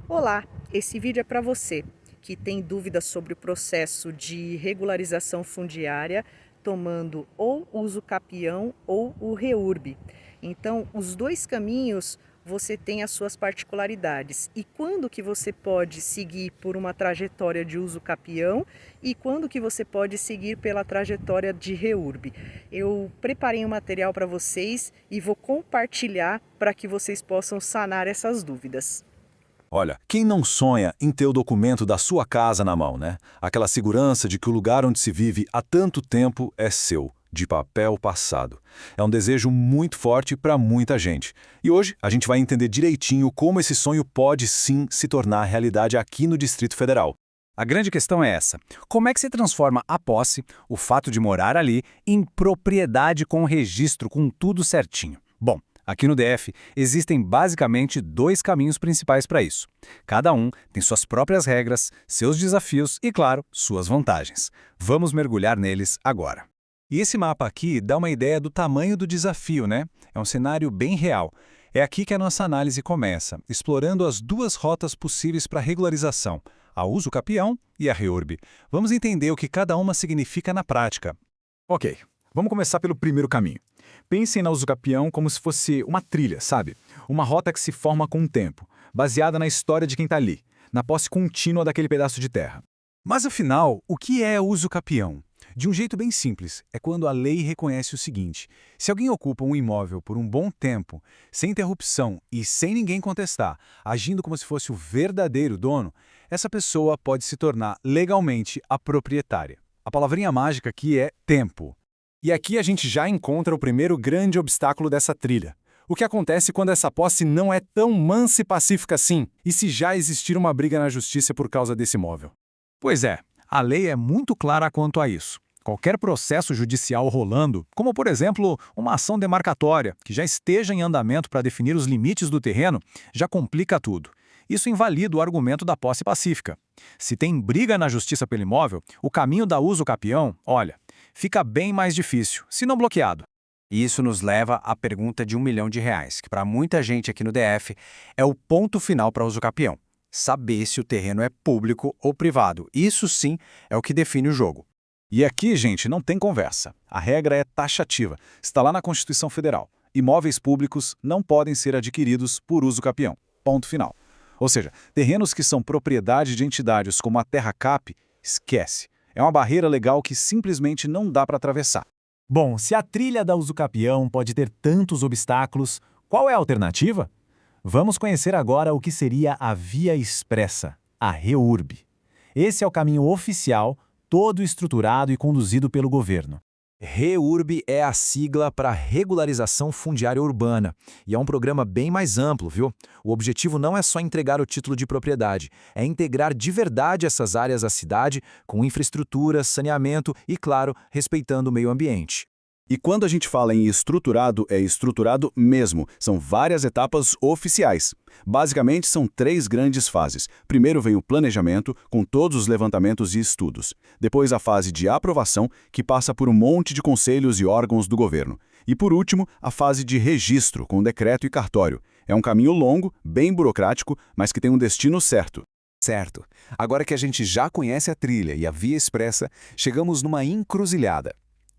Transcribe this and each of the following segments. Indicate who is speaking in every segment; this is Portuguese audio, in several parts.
Speaker 1: Olá, esse vídeo é para você que tem dúvidas sobre o processo de regularização fundiária tomando ou uso capião ou o REURB. Então, os dois caminhos você tem as suas particularidades. E quando que você pode seguir por uma trajetória de uso capião e quando que você pode seguir pela trajetória de REURB. Eu preparei um material para vocês e vou compartilhar para que vocês possam sanar essas dúvidas.
Speaker 2: Olha, quem não sonha em ter o documento da sua casa na mão, né? Aquela segurança de que o lugar onde se vive há tanto tempo é seu, de papel passado. É um desejo muito forte para muita gente. E hoje a gente vai entender direitinho como esse sonho pode sim se tornar realidade aqui no Distrito Federal.
Speaker 3: A grande questão é essa: como é que se transforma a posse, o fato de morar ali, em propriedade com registro, com tudo certinho? Bom, aqui no DF existem basicamente dois caminhos principais para isso. Cada um tem suas próprias regras, seus desafios e, claro, suas vantagens. Vamos mergulhar neles agora.
Speaker 2: E esse mapa aqui dá uma ideia do tamanho do desafio, né? É um cenário bem real. É aqui que a nossa análise começa, explorando as duas rotas possíveis para regularização, a uso capião e a REURB. Vamos entender o que cada uma significa na prática.
Speaker 4: Ok, vamos começar pelo primeiro caminho. Pensem na usucapião como se fosse uma trilha, sabe? Uma rota que se forma com o tempo, baseada na história de quem está ali, na posse contínua daquele pedaço de terra.
Speaker 2: Mas afinal, o que é uso capião? De um jeito bem simples, é quando a lei reconhece o seguinte: se alguém ocupa um imóvel por um bom tempo, sem interrupção e sem ninguém contestar, agindo como se fosse o verdadeiro dono, essa pessoa pode se tornar legalmente a proprietária. A palavrinha mágica aqui é tempo.
Speaker 4: E aqui a gente já encontra o primeiro grande obstáculo dessa trilha. O que acontece quando essa posse não é tão mansa e pacífica assim, e se já existir uma briga na justiça por causa desse imóvel?
Speaker 3: Pois é, a lei é muito clara quanto a isso. Qualquer processo judicial rolando, como por exemplo uma ação demarcatória, que já esteja em andamento para definir os limites do terreno, já complica tudo. Isso invalida o argumento da posse pacífica. Se tem briga na justiça pelo imóvel, o caminho da uso capião, olha, fica bem mais difícil, se não bloqueado.
Speaker 5: E isso nos leva à pergunta de R$1 milhão, que para muita gente aqui no DF é o ponto final para uso capião. Saber se o terreno é público ou privado. Isso sim é o que define o jogo.
Speaker 2: E aqui, gente, não tem conversa. A regra é taxativa. Está lá na Constituição Federal. Imóveis públicos não podem ser adquiridos por uso capião. Ponto final. Ou seja, terrenos que são propriedade de entidades como a Terra Cap, esquece. É uma barreira legal que simplesmente não dá para atravessar.
Speaker 6: Bom, se a trilha da usucapião pode ter tantos obstáculos, qual é a alternativa? Vamos conhecer agora o que seria a via expressa, a REURB. Esse é o caminho oficial, todo estruturado e conduzido pelo governo.
Speaker 7: REURB é a sigla para Regularização Fundiária Urbana e é um programa bem mais amplo, viu? O objetivo não é só entregar o título de propriedade, é integrar de verdade essas áreas à cidade com infraestrutura, saneamento e, claro, respeitando o meio ambiente.
Speaker 2: E quando a gente fala em estruturado, é estruturado mesmo. São várias etapas oficiais. Basicamente, são 3 grandes fases. Primeiro vem o planejamento, com todos os levantamentos e estudos. Depois a fase de aprovação, que passa por um monte de conselhos e órgãos do governo. E por último, a fase de registro, com decreto e cartório. É um caminho longo, bem burocrático, mas que tem um destino certo.
Speaker 8: Certo. Agora que a gente já conhece a trilha e a via expressa, chegamos numa encruzilhada.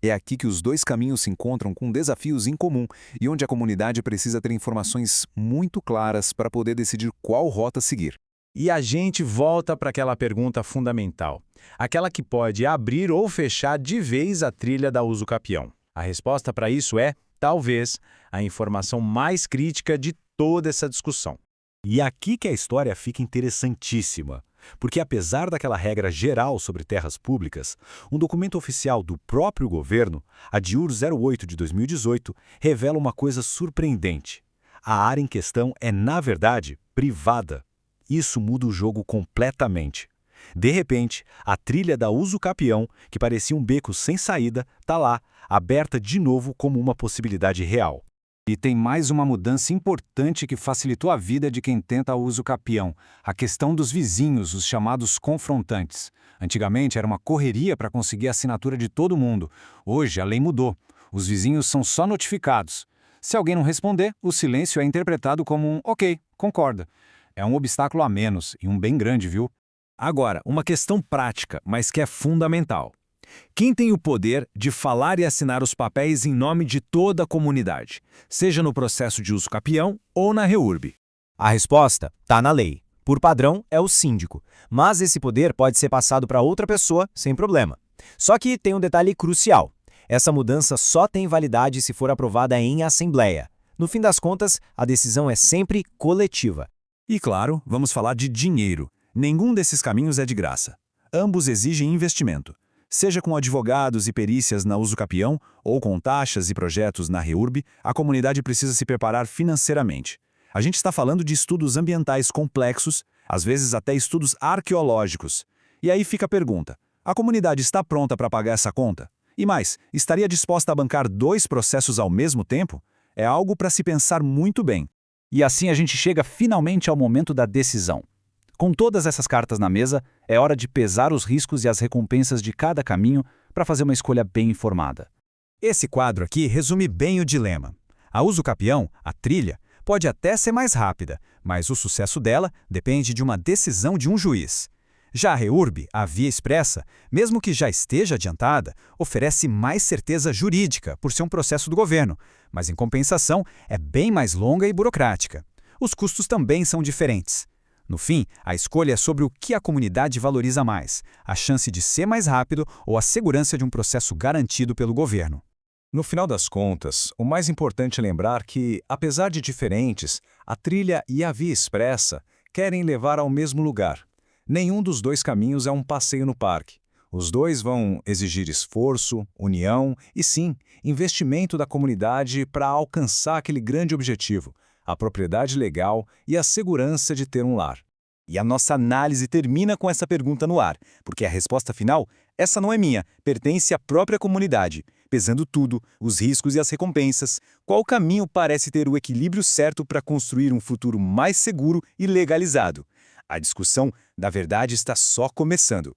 Speaker 8: É aqui que os dois caminhos se encontram com desafios em comum e onde a comunidade precisa ter informações muito claras para poder decidir qual rota seguir.
Speaker 3: E a gente volta para aquela pergunta fundamental, aquela que pode abrir ou fechar de vez a trilha da uso capião. A resposta para isso é, talvez, a informação mais crítica de toda essa discussão.
Speaker 6: E aqui que a história fica interessantíssima. Porque apesar daquela regra geral sobre terras públicas, um documento oficial do próprio governo, a DIUR 08 de 2018, revela uma coisa surpreendente. A área em questão é, na verdade, privada. Isso muda o jogo completamente. De repente, a trilha da uso capião, que parecia um beco sem saída, está lá, aberta de novo como uma possibilidade real. E tem mais uma mudança importante que facilitou a vida de quem tenta o uso capião, a questão dos vizinhos, os chamados confrontantes. Antigamente era uma correria para conseguir a assinatura de todo mundo. Hoje a lei mudou. Os vizinhos são só notificados. Se alguém não responder, o silêncio é interpretado como um ok, concorda. É um obstáculo a menos e um bem grande, viu?
Speaker 9: Agora, uma questão prática, mas que é fundamental. Quem tem o poder de falar e assinar os papéis em nome de toda a comunidade, seja no processo de uso capião ou na REURB?
Speaker 7: A resposta está na lei. Por padrão, é o síndico. Mas esse poder pode ser passado para outra pessoa sem problema. Só que tem um detalhe crucial. Essa mudança só tem validade se for aprovada em assembleia. No fim das contas, a decisão é sempre coletiva.
Speaker 9: E claro, vamos falar de dinheiro. Nenhum desses caminhos é de graça. Ambos exigem investimento. Seja com advogados e perícias na uso capião ou com taxas e projetos na REURB, a comunidade precisa se preparar financeiramente. A gente está falando de estudos ambientais complexos, às vezes até estudos arqueológicos. E aí fica a pergunta, a comunidade está pronta para pagar essa conta? E mais, estaria disposta a bancar 2 processos ao mesmo tempo? É algo para se pensar muito bem.
Speaker 10: E assim a gente chega finalmente ao momento da decisão. Com todas essas cartas na mesa, é hora de pesar os riscos e as recompensas de cada caminho para fazer uma escolha bem informada.
Speaker 9: Esse quadro aqui resume bem o dilema. A uso capião, a trilha, pode até ser mais rápida, mas o sucesso dela depende de uma decisão de um juiz. Já a REURB, a via expressa, mesmo que já esteja adiantada, oferece mais certeza jurídica por ser um processo do governo, mas em compensação é bem mais longa e burocrática. Os custos também são diferentes. No fim, a escolha é sobre o que a comunidade valoriza mais, a chance de ser mais rápido ou a segurança de um processo garantido pelo governo.
Speaker 3: No final das contas, o mais importante é lembrar que, apesar de diferentes, a trilha e a via expressa querem levar ao mesmo lugar. Nenhum dos 2 caminhos é um passeio no parque. Os 2 vão exigir esforço, união e, sim, investimento da comunidade para alcançar aquele grande objetivo, a propriedade legal e a segurança de ter um lar.
Speaker 10: E a nossa análise termina com essa pergunta no ar, porque a resposta final, essa não é minha, pertence à própria comunidade. Pesando tudo, os riscos e as recompensas, qual caminho parece ter o equilíbrio certo para construir um futuro mais seguro e legalizado? A discussão, na verdade, está só começando.